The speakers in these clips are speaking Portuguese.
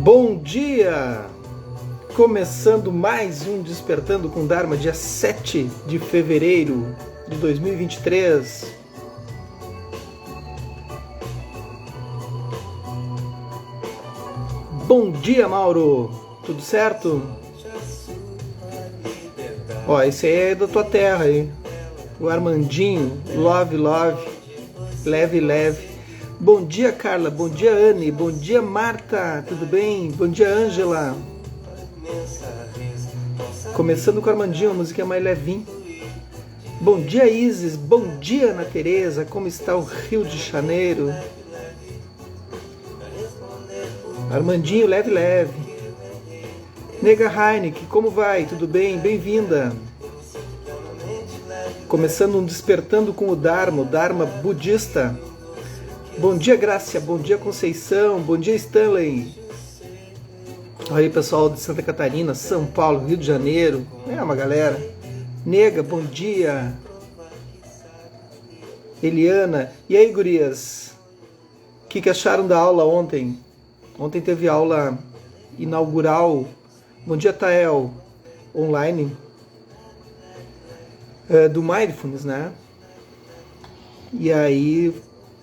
Bom dia! Começando mais um Despertando com Dharma, dia 7 de fevereiro de 2023. Bom dia, Mauro! Tudo certo? Ó, esse aí é da tua terra aí. O Armandinho, love, leve, leve. Bom dia, Carla. Bom dia, Anne. Bom dia, Marta. Tudo bem? Bom dia, Ângela. Começando com o Armandinho, a música é mais levinha. Bom dia, Isis. Bom dia, Ana Tereza. Como está o Rio de Janeiro? Armandinho, leve. Nega Heineken, como vai? Tudo bem? Bem-vinda. Começando um Despertando com o Dharma budista. Bom dia, Grácia. Bom dia, Conceição. Bom dia, Stanley. Aí, pessoal de Santa Catarina, São Paulo, Rio de Janeiro. É uma galera. Nega, bom dia. Eliana. E aí, gurias? O que acharam da aula ontem? Ontem teve aula inaugural. Bom dia, Tael. Online. Do Mindfulness, né? E aí,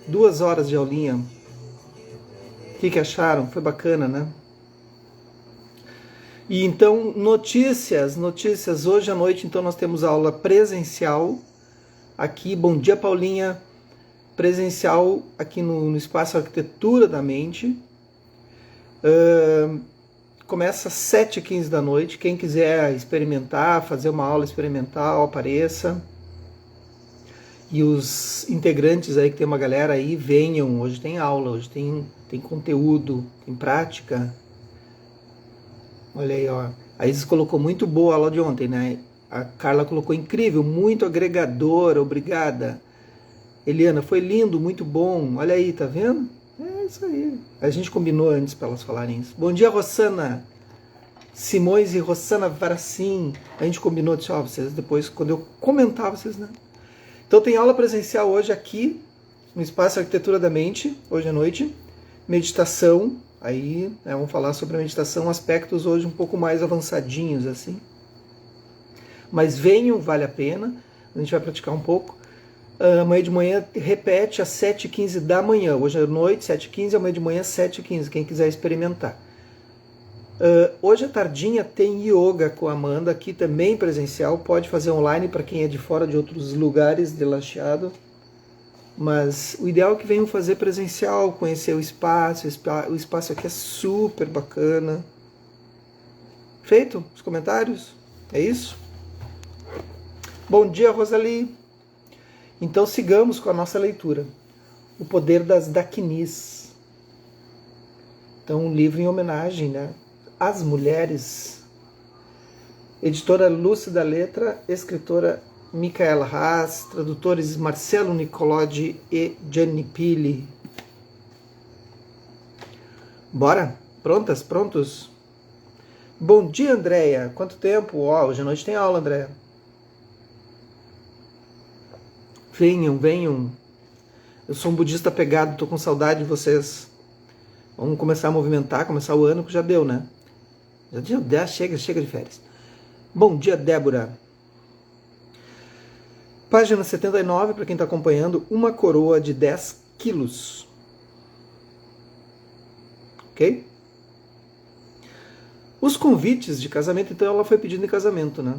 2 horas de aulinha. O que acharam? Foi bacana, né? E então, notícias. Hoje à noite, então, nós temos aula presencial aqui. Bom dia, Paulinha. Presencial aqui no Espaço Arquitetura da Mente. Começa às 7h15 da noite. Quem quiser experimentar, fazer uma aula experimental, apareça. E os integrantes aí, que tem uma galera aí, venham. Hoje tem aula, hoje tem conteúdo, tem prática. Olha aí, ó. A Isis colocou muito boa a aula de ontem, né? A Carla colocou incrível, muito agregadora, obrigada. Eliana, foi lindo, muito bom. Olha aí, tá vendo? É isso aí. A gente combinou antes para elas falarem isso. Bom dia, Rossana. Simões e Rossana Varacim. A gente combinou, disse, ó, vocês depois, quando eu comentar, vocês, né? Então tem aula presencial hoje aqui, no Espaço Arquitetura da Mente, hoje à noite. Meditação, aí vamos falar sobre a meditação, aspectos hoje um pouco mais avançadinhos, assim. Mas venham, vale a pena, a gente vai praticar um pouco. Amanhã de manhã repete às 7h15 da manhã, hoje à noite, 7h15, amanhã de manhã, 7h15, quem quiser experimentar. Hoje à tardinha tem yoga com a Amanda, aqui também presencial, pode fazer online para quem é de fora de outros lugares de Lajeado, mas o ideal é que venham fazer presencial, conhecer o espaço aqui é super bacana. Feito? Os comentários? É isso? Bom dia, Rosali. Então sigamos com a nossa leitura. O Poder das Dakinis. Então um livro em homenagem, né? As mulheres. Editora Lúcida Letra, escritora Micaela Haas, tradutores Marcelo Nicolodi e Gianni Pili. Bora? Prontas? Prontos? Bom dia, Andréia. Quanto tempo? Hoje à noite tem aula, Andréia. Venham. Eu sou um budista pegado, tô com saudade de vocês. Vamos começar a movimentar, começar o ano, que já deu, né? Já deu, chega de férias. Bom dia, Débora. Página 79, para quem está acompanhando, uma coroa de 10 quilos. Ok? Os convites de casamento, então ela foi pedindo em casamento, né?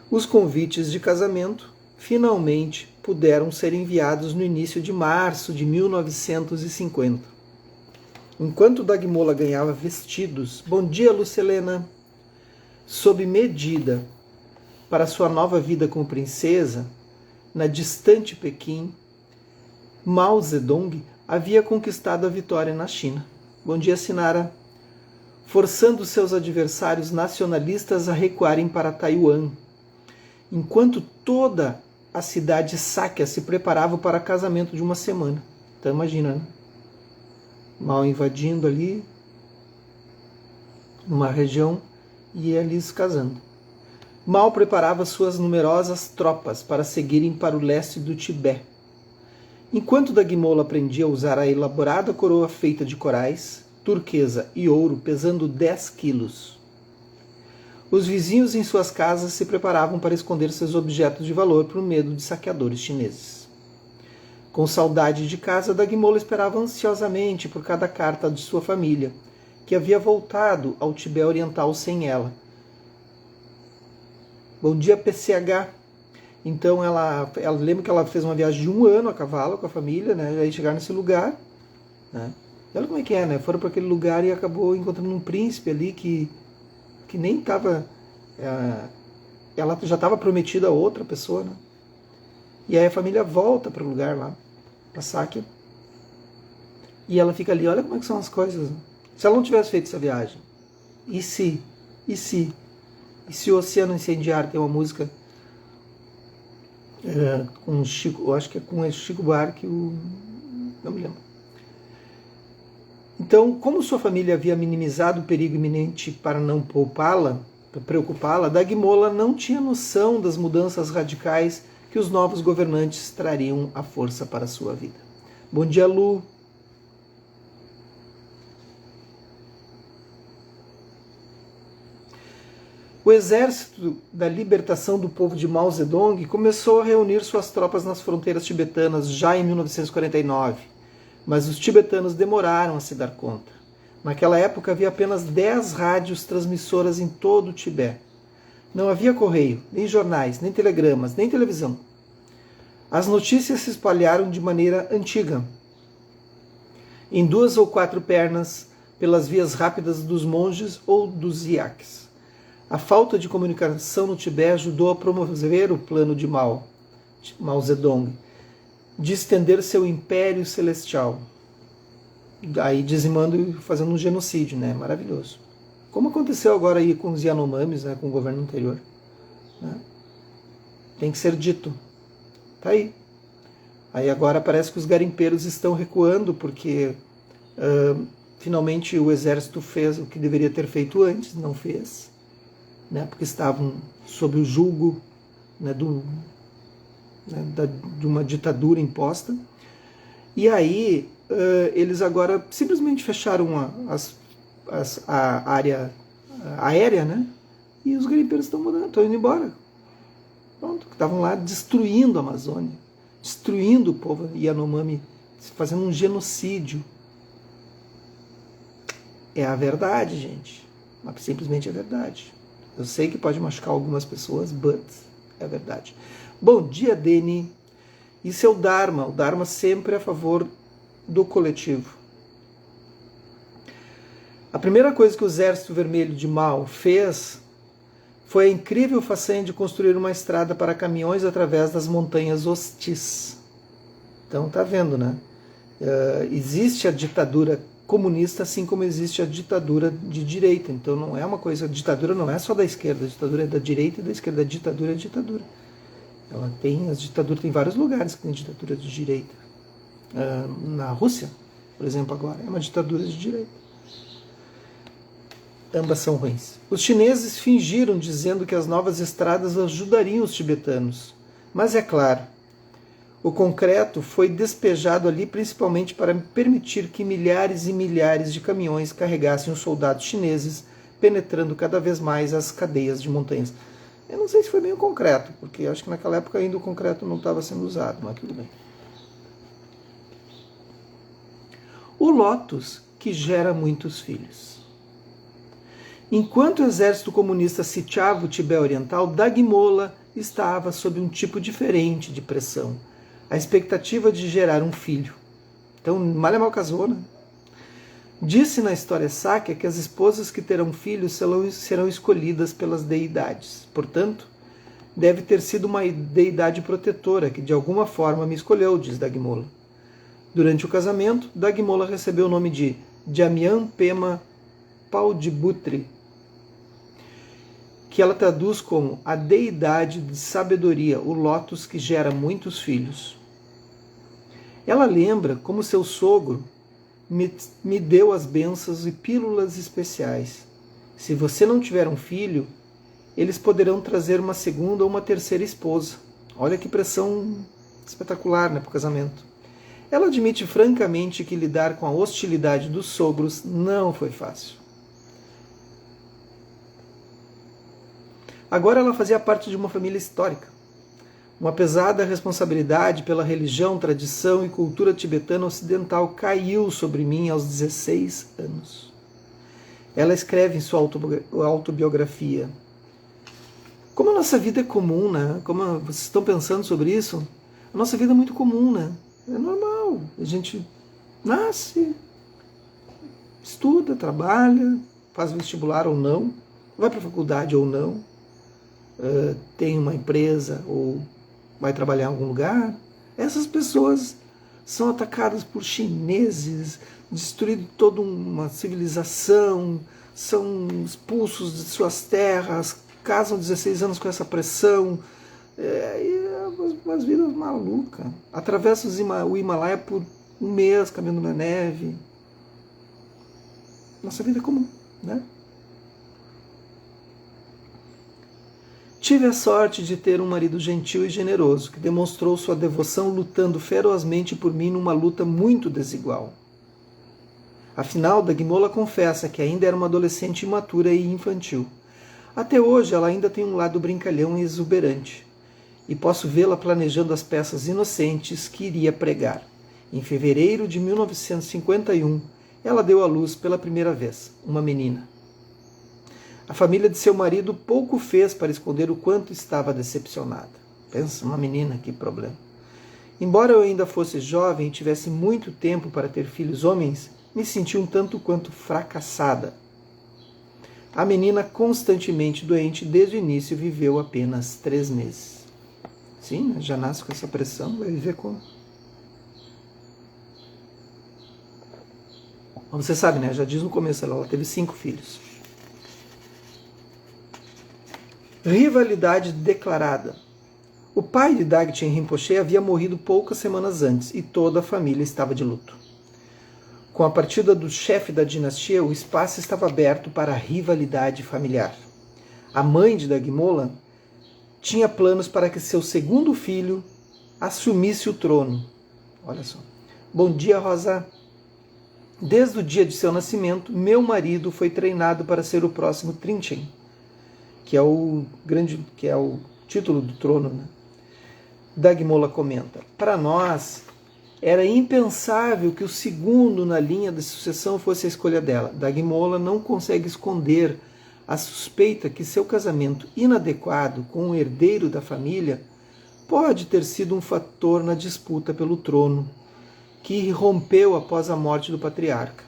Os convites de casamento finalmente puderam ser enviados no início de março de 1950. Enquanto Dagmola ganhava vestidos, bom dia, Lucelena, sob medida para sua nova vida como princesa, na distante Pequim, Mao Zedong havia conquistado a vitória na China. Bom dia, Sinara. Forçando seus adversários nacionalistas a recuarem para Taiwan, enquanto toda a cidade Sáquia se preparava para o casamento de uma semana. Então imagina, né? Mao invadindo ali uma região e eles casando. Mao preparava suas numerosas tropas para seguirem para o leste do Tibete. Enquanto Dagmola aprendia a usar a elaborada coroa feita de corais, turquesa e ouro pesando 10 quilos. Os vizinhos em suas casas se preparavam para esconder seus objetos de valor por medo de saqueadores chineses. Com saudade de casa, Dagmola esperava ansiosamente por cada carta de sua família, que havia voltado ao Tibete Oriental sem ela. Bom dia, PCH. Então ela lembra que ela fez uma viagem de 1 ano a cavalo com a família, né? Aí chegaram nesse lugar, né? E olha como é que é, né? Foram para aquele lugar e acabou encontrando um príncipe ali que nem estava... ela já estava prometida a outra pessoa, né? E aí a família volta para o lugar lá, para Sakya. E ela fica ali, olha como é que são as coisas. Se ela não tivesse feito essa viagem, e se o Oceano Incendiário tem uma música com Chico, eu acho que é com o Chico Buarque, não me lembro. Então, como sua família havia minimizado o perigo iminente para não preocupá-la, Dagmola não tinha noção das mudanças radicais que os novos governantes trariam à força para a sua vida. Bom dia, Lu. O exército da libertação do povo de Mao Zedong começou a reunir suas tropas nas fronteiras tibetanas já em 1949, mas os tibetanos demoraram a se dar conta. Naquela época havia apenas 10 rádios transmissoras em todo o Tibete. Não havia correio, nem jornais, nem telegramas, nem televisão. As notícias se espalharam de maneira antiga, em 2 ou 4 pernas, pelas vias rápidas dos monges ou dos iaques. A falta de comunicação no Tibete ajudou a promover o plano de Mao Zedong, de estender seu império celestial, aí dizimando e fazendo um genocídio, né? Maravilhoso. Como aconteceu agora aí com os Yanomamis, né? Com o governo anterior. Né? Tem que ser dito. Tá aí. Aí agora parece que os garimpeiros estão recuando, porque finalmente o exército fez o que deveria ter feito antes, não fez. Né, porque estavam sob o julgo, né, de uma ditadura imposta. E aí eles agora simplesmente fecharam a área aérea, né, e os garimpeiros estão indo embora. Pronto, estavam lá destruindo a Amazônia, destruindo o povo Yanomami, fazendo um genocídio. É a verdade, gente. Mas simplesmente é verdade. Eu sei que pode machucar algumas pessoas, but é verdade. Bom dia, Deni. Isso é o Dharma. O Dharma sempre é a favor do coletivo. A primeira coisa que o Exército Vermelho de Mao fez foi a incrível façanha de construir uma estrada para caminhões através das montanhas hostis. Então, tá vendo, né? Existe a ditadura comunista, assim como existe a ditadura de direita. Então não é uma coisa, a ditadura não é só da esquerda, a ditadura é da direita e da esquerda, a ditadura é a ditadura. As ditaduras tem vários lugares que tem ditadura de direita. Na Rússia, por exemplo, agora é uma ditadura de direita. Ambas são ruins. Os chineses fingiram dizendo que as novas estradas ajudariam os tibetanos, mas é claro, o concreto foi despejado ali principalmente para permitir que milhares e milhares de caminhões carregassem os soldados chineses, penetrando cada vez mais as cadeias de montanhas. Eu não sei se foi bem o concreto, porque acho que naquela época ainda o concreto não estava sendo usado, mas tudo bem. O Lótus, que gera muitos filhos. Enquanto o exército comunista sitiava o Tibete Oriental, Dagmola estava sob um tipo diferente de pressão. A expectativa de gerar um filho. Então, mal é mal casou, né? Disse na história Sakya que as esposas que terão filhos serão escolhidas pelas deidades. Portanto, deve ter sido uma deidade protetora que de alguma forma me escolheu, diz Dagmola. Durante o casamento, Dagmola recebeu o nome de Jamyang Pema Paudiputri, que ela traduz como a deidade de sabedoria, o lótus que gera muitos filhos. Ela lembra como seu sogro me deu as bênçãos e pílulas especiais. Se você não tiver um filho, eles poderão trazer uma segunda ou uma terceira esposa. Olha que pressão espetacular, né, para o casamento. Ela admite francamente que lidar com a hostilidade dos sogros não foi fácil. Agora ela fazia parte de uma família histórica. Uma pesada responsabilidade pela religião, tradição e cultura tibetana ocidental caiu sobre mim aos 16 anos. Ela escreve em sua autobiografia: como a nossa vida é comum, né? Como vocês estão pensando sobre isso? A nossa vida é muito comum, né? É normal. A gente nasce, estuda, trabalha, faz vestibular ou não, vai para a faculdade ou não, tem uma empresa ou vai trabalhar em algum lugar. Essas pessoas são atacadas por chineses, destruída toda uma civilização, são expulsos de suas terras, casam 16 anos com essa pressão, umas vidas malucas. Atravessam o Himalaia por um mês, caminhando na neve. Nossa vida é comum, né? Tive a sorte de ter um marido gentil e generoso, que demonstrou sua devoção lutando ferozmente por mim numa luta muito desigual. Afinal, Dagmola confessa que ainda era uma adolescente imatura e infantil. Até hoje ela ainda tem um lado brincalhão e exuberante, e posso vê-la planejando as peças inocentes que iria pregar. Em fevereiro de 1951, ela deu à luz pela primeira vez, uma menina. A família de seu marido pouco fez para esconder o quanto estava decepcionada. Pensa, uma menina, que problema. Embora eu ainda fosse jovem e tivesse muito tempo para ter filhos homens, me senti um tanto quanto fracassada. A menina, constantemente doente desde o início, viveu apenas 3 meses. Sim, já nasce com essa pressão, vai viver como? Você sabe, né? Já diz no começo, ela teve 5 filhos. Rivalidade declarada. O pai de Dagchen Rinpoche havia morrido poucas semanas antes e toda a família estava de luto. Com a partida do chefe da dinastia, o espaço estava aberto para a rivalidade familiar. A mãe de Dagmola tinha planos para que seu segundo filho assumisse o trono. Olha só. Bom dia, Rosa. Desde o dia de seu nascimento, meu marido foi treinado para ser o próximo Trinchen, que é o título do trono, né? Dagmola comenta: para nós era impensável que o segundo na linha de sucessão fosse a escolha dela. Dagmola não consegue esconder a suspeita que seu casamento inadequado com o herdeiro da família pode ter sido um fator na disputa pelo trono, que rompeu após a morte do patriarca.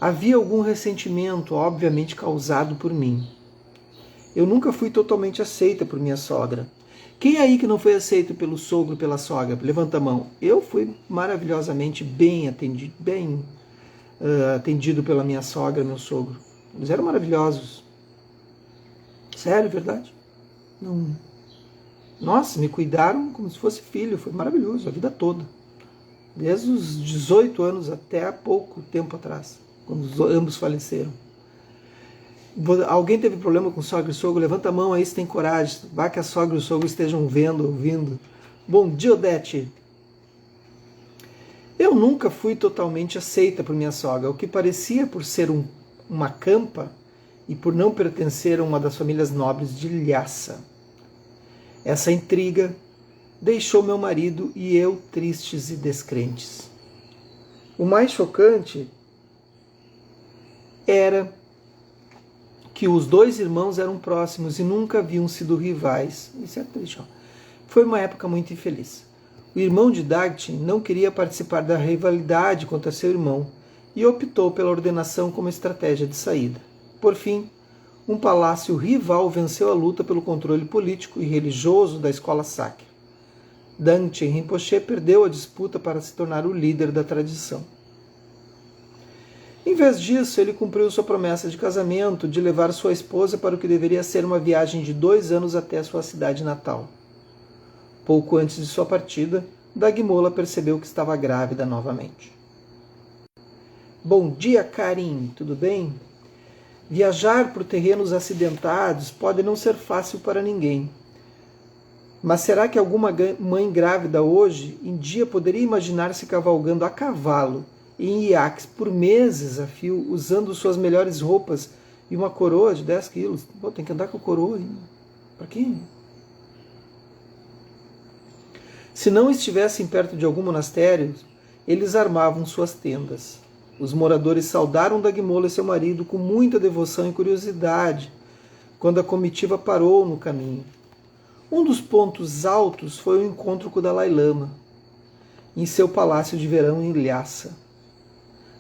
Havia algum ressentimento, obviamente causado por mim. Eu nunca fui totalmente aceita por minha sogra. Quem aí que não foi aceito pelo sogro e pela sogra? Levanta a mão. Eu fui maravilhosamente bem atendido pela minha sogra e meu sogro. Eles eram maravilhosos. Sério, verdade? Não. Nossa, me cuidaram como se fosse filho. Foi maravilhoso a vida toda. Desde os 18 anos até há pouco tempo atrás, quando ambos faleceram. Alguém teve problema com sogra e sogro? Levanta a mão aí se tem coragem. Vá que a sogra e o sogro estejam vendo, ouvindo. Bom dia, Odete. Eu nunca fui totalmente aceita por minha sogra, o que parecia por ser uma campa e por não pertencer a uma das famílias nobres de Lhasa. Essa intriga deixou meu marido e eu tristes e descrentes. O mais chocante era que os 2 irmãos eram próximos e nunca haviam sido rivais. Isso é triste. Ó. Foi uma época muito infeliz. O irmão de Dagchen não queria participar da rivalidade contra seu irmão e optou pela ordenação como estratégia de saída. Por fim, um palácio rival venceu a luta pelo controle político e religioso da escola Sakya. Dagchen Rinpoche perdeu a disputa para se tornar o líder da tradição. Em vez disso, ele cumpriu sua promessa de casamento de levar sua esposa para o que deveria ser uma viagem de 2 anos até sua cidade natal. Pouco antes de sua partida, Dagmola percebeu que estava grávida novamente. Bom dia, Karim, tudo bem? Viajar por terrenos acidentados pode não ser fácil para ninguém. Mas será que alguma mãe grávida hoje em dia poderia imaginar-se cavalgando a cavalo em iaques por meses a fio, usando suas melhores roupas e uma coroa de 10 quilos? Pô, tem que andar com coroa ainda. Para quê? Se não estivessem perto de algum monastério, eles armavam suas tendas. Os moradores saudaram Dagmola e seu marido com muita devoção e curiosidade quando a comitiva parou no caminho. Um dos pontos altos foi o encontro com o Dalai Lama, em seu palácio de verão em Lhasa.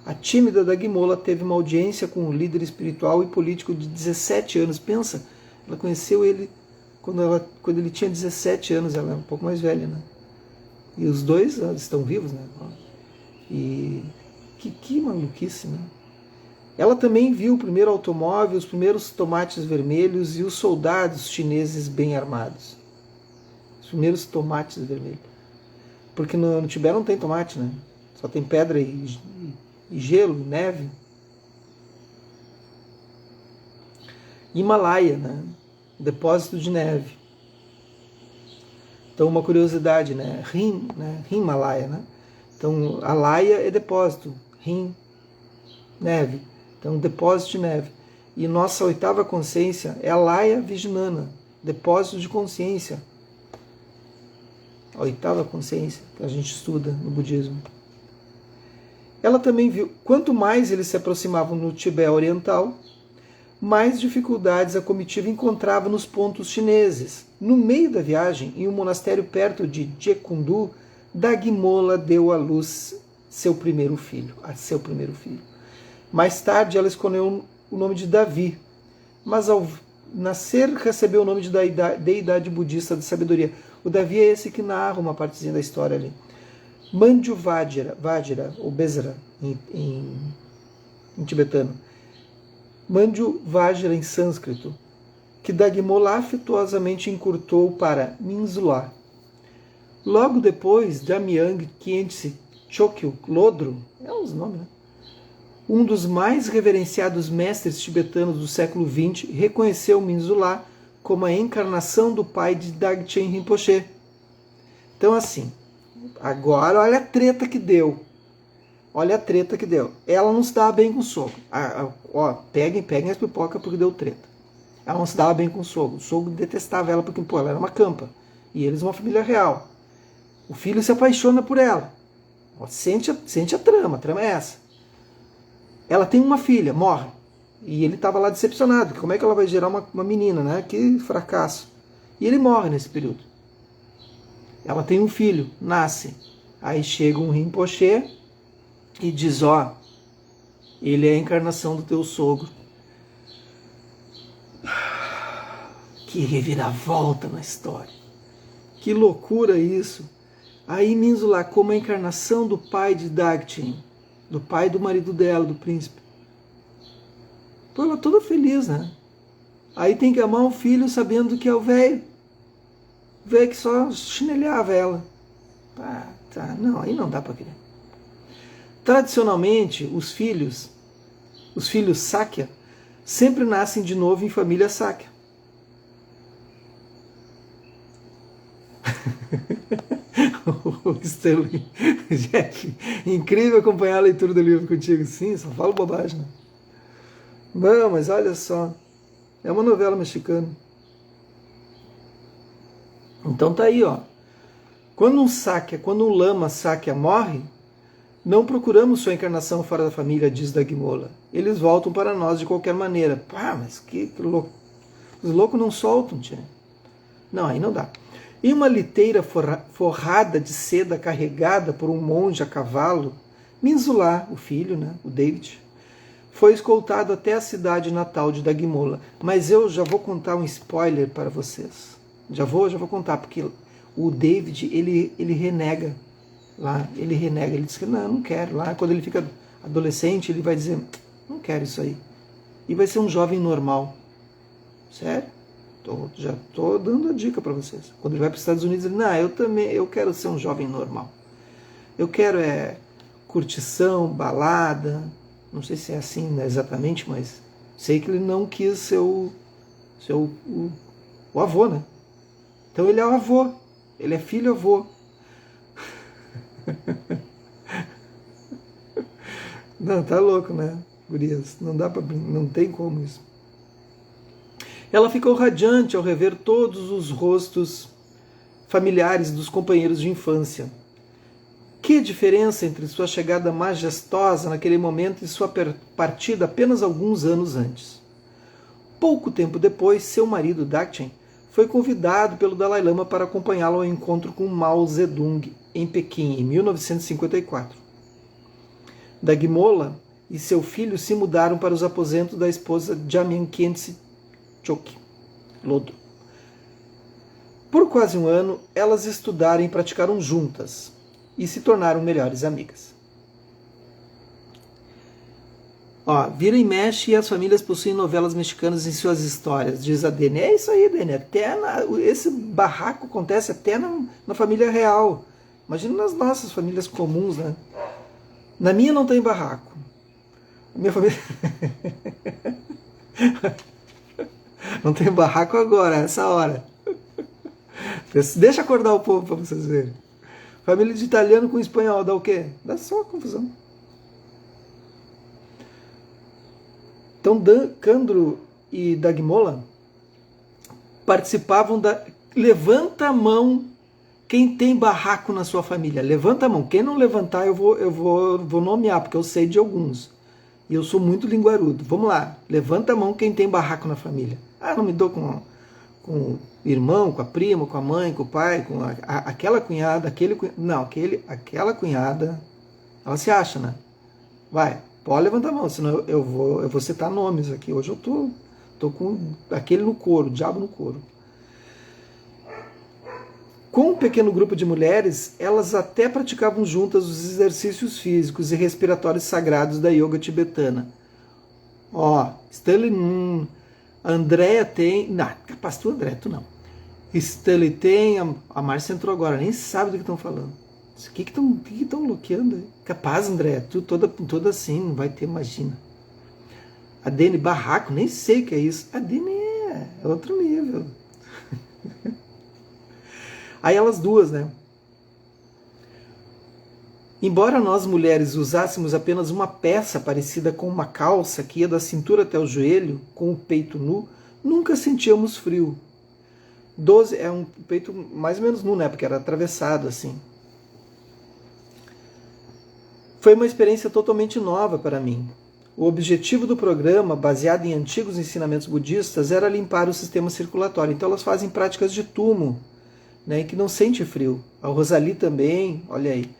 A tímida Dagmola teve uma audiência com um líder espiritual e político de 17 anos. Pensa, ela conheceu ele quando ele tinha 17 anos, ela é um pouco mais velha, né? E os dois estão vivos, né? E que maluquice, né? Ela também viu o primeiro automóvel, os primeiros tomates vermelhos e os soldados chineses bem armados. Os primeiros tomates vermelhos. Porque no Tibete não tem tomate, né? Só tem pedra e gelo, neve. Himalaia, né? Depósito de neve. Então, uma curiosidade, né? Himalaya, né? Então, a laia é depósito, neve. Então, depósito de neve. E nossa oitava consciência é a laia vijnana, depósito de consciência. A oitava consciência que a gente estuda no budismo. Ela também viu, quanto mais eles se aproximavam no Tibete oriental, mais dificuldades a comitiva encontrava nos pontos chineses. No meio da viagem, em um monastério perto de Jekundu, Dagmola deu à luz seu primeiro filho. Mais tarde, ela escolheu o nome de Davi, mas ao nascer recebeu o nome de deidade budista de sabedoria. O Davi é esse que narra uma partezinha da história ali. Manju Vajra, ou Bezra, em tibetano. Manju Vajra em sânscrito, que Dagmola afetuosamente encurtou para Minzula. Logo depois, Damyang Khyentse Chokyu Lodro, é os nomes, né? Um dos mais reverenciados mestres tibetanos do século XX, reconheceu Minzula como a encarnação do pai de Dagchen Rinpoche. Então, assim, agora olha a treta que deu. Ela não se dava bem com o sogro. Peguem as pipocas porque deu treta. Ela não se dava bem com o sogro. O sogro detestava ela porque ela era uma campa. E eles uma família real. O filho se apaixona por ela. Sente a trama é essa. Ela tem uma filha, morre. E ele estava lá decepcionado. Como é que ela vai gerar uma menina, né? Que fracasso. E ele morre nesse período. Ela tem um filho, nasce. Aí chega um Rinpoche e diz, ele é a encarnação do teu sogro. Que reviravolta na história. Que loucura isso. Aí Minzula, como a encarnação do pai de Dagchen, do pai do marido dela, do príncipe. Pô, ela toda feliz, né? Aí tem que amar o filho sabendo que é o velho. O velho que só chinelhava ela. Não, aí não dá para querer. Tradicionalmente, os filhos Sakya, sempre nascem de novo em família Sakya. Sterling, Jeff, incrível acompanhar a leitura do livro contigo. Sim, só falo bobagem, né? Não, mas olha só, é uma novela mexicana. Então tá aí, quando um lama Sakya morre, não procuramos sua encarnação fora da família, diz Dagmola. Eles voltam para nós de qualquer maneira. Mas que louco. Os loucos não soltam, tia. Não, aí não dá. Em uma liteira forrada de seda carregada por um monge a cavalo, Minzula, o filho, né, o David, foi escoltado até a cidade natal de Dagmola. Mas eu já vou contar um spoiler para vocês. Já vou contar, porque o David, ele renega lá, ele diz que não quero. Lá, quando ele fica adolescente, ele vai dizer, não quero isso aí. E vai ser um jovem normal. Sério? Já estou dando a dica para vocês. Quando ele vai para os Estados Unidos, ele, eu quero ser um jovem normal. Eu quero curtição, balada, não sei se é assim, né, exatamente, mas sei que ele não quis ser o avô, né? Então ele é o avô, ele é filho-avô. Não, tá louco, né, gurias? Não dá para, não tem como isso. Ela ficou radiante ao rever todos os rostos familiares dos companheiros de infância. Que diferença entre sua chegada majestosa naquele momento e sua partida apenas alguns anos antes. Pouco tempo depois, seu marido Dakchen foi convidado pelo Dalai Lama para acompanhá-lo ao encontro com Mao Zedong em Pequim, em 1954. Dagmola e seu filho se mudaram para os aposentos da esposa Jamyang Khyentse Chokyi Lodro. Por quase um ano, elas estudaram e praticaram juntas e se tornaram melhores amigas. Ó, vira e mexe e as famílias possuem novelas mexicanas em suas histórias, diz a Dene. É isso aí, Dene. Esse barraco acontece até na família real. Imagina nas nossas famílias comuns, né? Na minha não tem barraco. A minha família... não tem barraco agora, essa hora. Deixa acordar o povo para vocês verem. Família de italiano com espanhol dá o quê? Dá só confusão. Então, Kandro e Dagmola participavam da... Levanta a mão quem tem barraco na sua família. Levanta a mão. Quem não levantar, eu vou nomear, porque eu sei de alguns. E eu sou muito linguarudo. Vamos lá. Levanta a mão quem tem barraco na família. Ah, não me dou com o irmão, com a prima, com a mãe, com o pai, com aquela cunhada, aquela cunhada, ela se acha, né? Vai, pode levantar a mão, senão eu vou citar nomes aqui. Hoje eu tô com aquele no couro, o diabo no couro. Com um pequeno grupo de mulheres, elas até praticavam juntas os exercícios físicos e respiratórios sagrados da yoga tibetana. Ó, Stanley, a Andréia tem... Não, capaz tu, Andréia, tu não. Stanley tem... A Márcia entrou agora, nem sabe do que estão falando. O que estão bloqueando aí? Capaz, Andréia, tu toda assim, não vai ter, imagina. A Dene, barraco, nem sei o que é isso. A Dene é outro nível. Aí elas duas, né? Embora nós mulheres usássemos apenas uma peça parecida com uma calça que ia da cintura até o joelho, com o peito nu, nunca sentíamos frio. 12 é um peito mais ou menos nu, né? Porque era atravessado assim. Foi uma experiência totalmente nova para mim. O objetivo do programa, baseado em antigos ensinamentos budistas, era limpar o sistema circulatório. Então elas fazem práticas de tumo, né, que não sente frio. A Rosalie também, olha aí.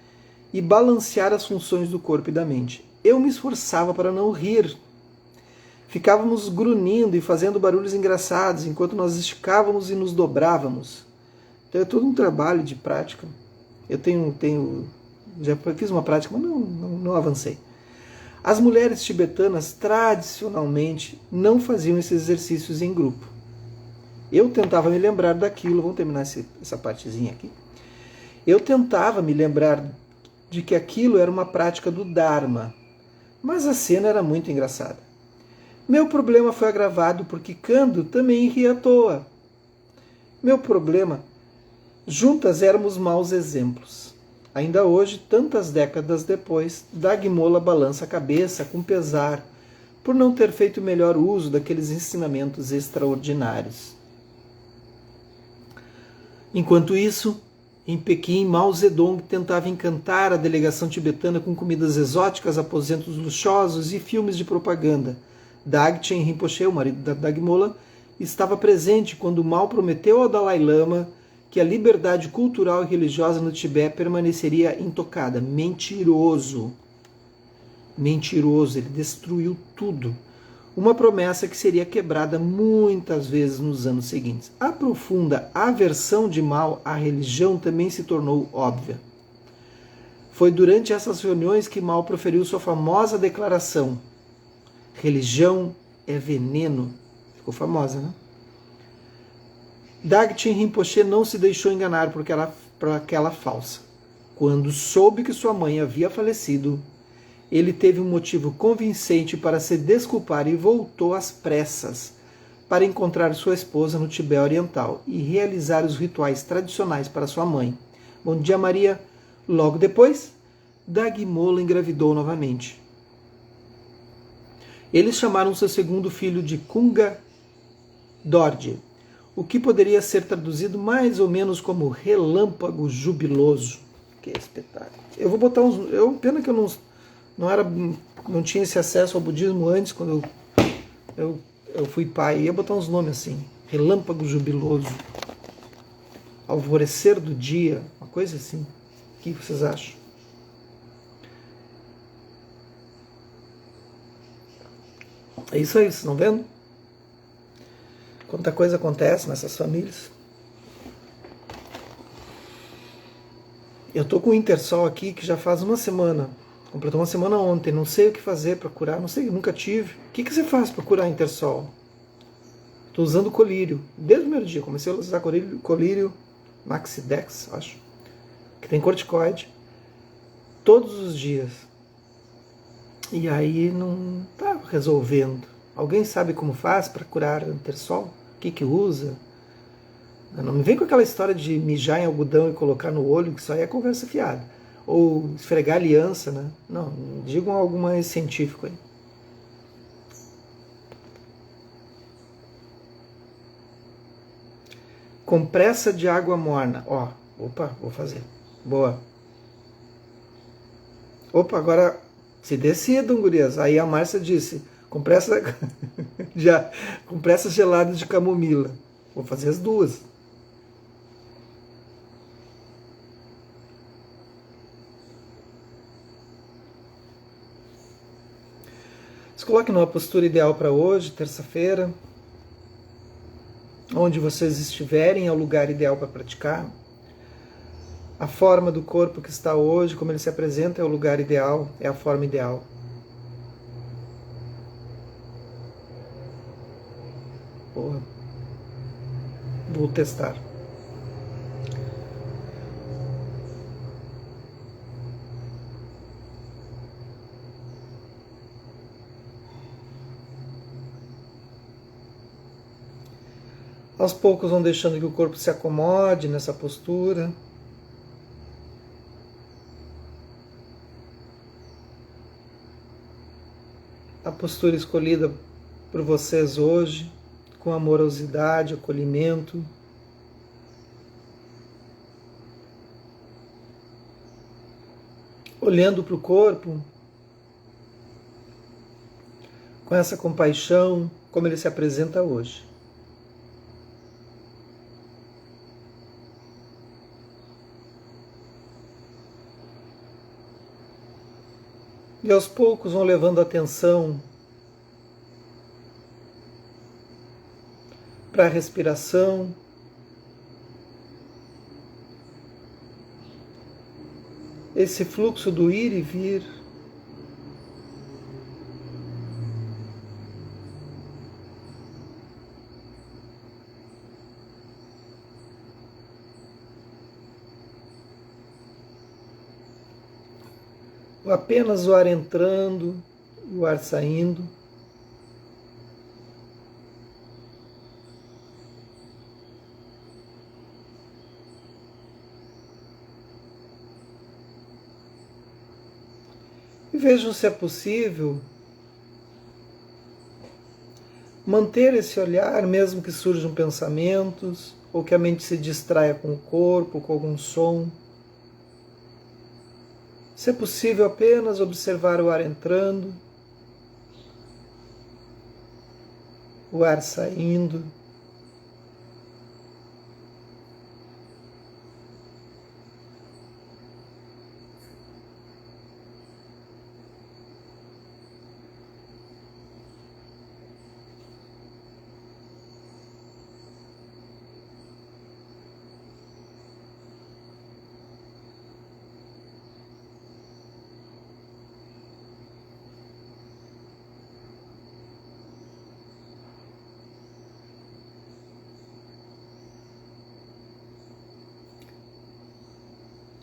E balancear as funções do corpo e da mente. Eu me esforçava para não rir. Ficávamos grunhindo e fazendo barulhos engraçados enquanto nós esticávamos e nos dobrávamos. Então é todo um trabalho de prática. Eu já fiz uma prática, mas não avancei. As mulheres tibetanas tradicionalmente não faziam esses exercícios em grupo. Eu tentava me lembrar daquilo, vamos terminar essa partezinha aqui. Eu tentava me lembrar de que aquilo era uma prática do Dharma, mas a cena era muito engraçada. Meu problema foi agravado porque Kando também ria à toa. Meu problema, juntas éramos maus exemplos. Ainda hoje, tantas décadas depois, Dagmola balança a cabeça com pesar por não ter feito melhor uso daqueles ensinamentos extraordinários. Enquanto isso, em Pequim, Mao Zedong tentava encantar a delegação tibetana com comidas exóticas, aposentos luxuosos e filmes de propaganda. Dagchen Rinpoche, o marido da Dagmola, estava presente quando Mao prometeu ao Dalai Lama que a liberdade cultural e religiosa no Tibete permaneceria intocada. Mentiroso. Mentiroso, ele destruiu tudo. Uma promessa que seria quebrada muitas vezes nos anos seguintes. A profunda aversão de Mao à religião também se tornou óbvia. Foi durante essas reuniões que Mao proferiu sua famosa declaração: religião é veneno. Ficou famosa, né? Dagchen Rinpoche não se deixou enganar por aquela falsa. Quando soube que sua mãe havia falecido, ele teve um motivo convincente para se desculpar e voltou às pressas para encontrar sua esposa no Tibete Oriental e realizar os rituais tradicionais para sua mãe. Bom dia, Maria. Logo depois, Dagmola engravidou novamente. Eles chamaram seu segundo filho de Kunga Dorje, o que poderia ser traduzido mais ou menos como relâmpago jubiloso. Que espetáculo. Eu vou botar uns... pena que eu não tinha esse acesso ao budismo antes, quando eu fui pai. Eu ia botar uns nomes assim. Relâmpago jubiloso. Alvorecer do dia. Uma coisa assim. O que vocês acham? É isso aí, vocês estão vendo? Quanta coisa acontece nessas famílias. Eu tô com o Intersol aqui que já faz uma semana. Completou uma semana ontem. Não sei o que fazer para curar. Não sei, nunca tive. O que você faz para curar Intersol? Estou usando colírio. Desde o primeiro dia. Comecei a usar colírio Maxidex, acho. Que tem corticoide. Todos os dias. E aí não tá resolvendo. Alguém sabe como faz para curar Intersol? O que usa? Não me vem com aquela história de mijar em algodão e colocar no olho, que isso aí é conversa fiada. Ou esfregar aliança, né? Não, digam algo mais científico aí. Compressa de água morna. Ó, opa, vou fazer. Boa. Opa, agora se decidam, gurias. Aí a Márcia disse, compressa geladas de camomila. Vou fazer as duas. Se coloquem numa postura ideal para hoje, terça-feira. Onde vocês estiverem é o lugar ideal para praticar. A forma do corpo que está hoje, como ele se apresenta, é o lugar ideal, é a forma ideal. Porra. Vou testar. Aos poucos vão deixando que o corpo se acomode nessa postura. A postura escolhida por vocês hoje, com amorosidade, acolhimento. Olhando para o corpo, com essa compaixão, como ele se apresenta hoje. E aos poucos vão levando a atenção para a respiração. Esse fluxo do ir e vir. Apenas o ar entrando e o ar saindo. E vejam se é possível manter esse olhar, mesmo que surjam pensamentos, ou que a mente se distraia com o corpo, com algum som. Se é possível apenas observar o ar entrando, o ar saindo.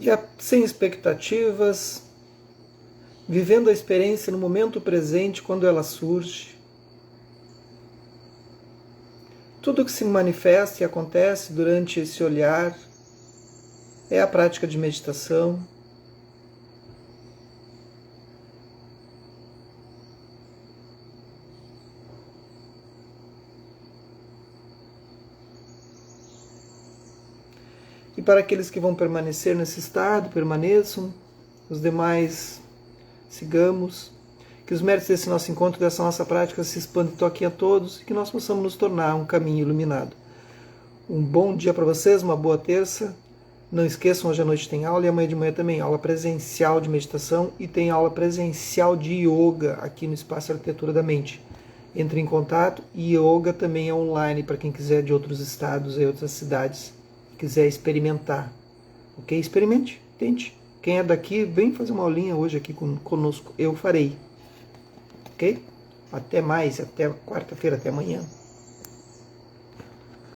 E sem expectativas, vivendo a experiência no momento presente quando ela surge. Tudo que se manifesta e acontece durante esse olhar é a prática de meditação. E para aqueles que vão permanecer nesse estado, permaneçam. Os demais, sigamos. Que os méritos desse nosso encontro, dessa nossa prática, se expandam e toquem a todos e que nós possamos nos tornar um caminho iluminado. Um bom dia para vocês, uma boa terça. Não esqueçam, hoje à noite tem aula e amanhã de manhã também aula presencial de meditação e tem aula presencial de yoga aqui no Espaço Arquitetura da Mente. Entre em contato e yoga também é online para quem quiser de outros estados e outras cidades, quiser experimentar. Ok? Experimente, tente. Quem é daqui, vem fazer uma aulinha hoje aqui conosco. Eu farei. Ok? Até mais, até quarta-feira, até amanhã.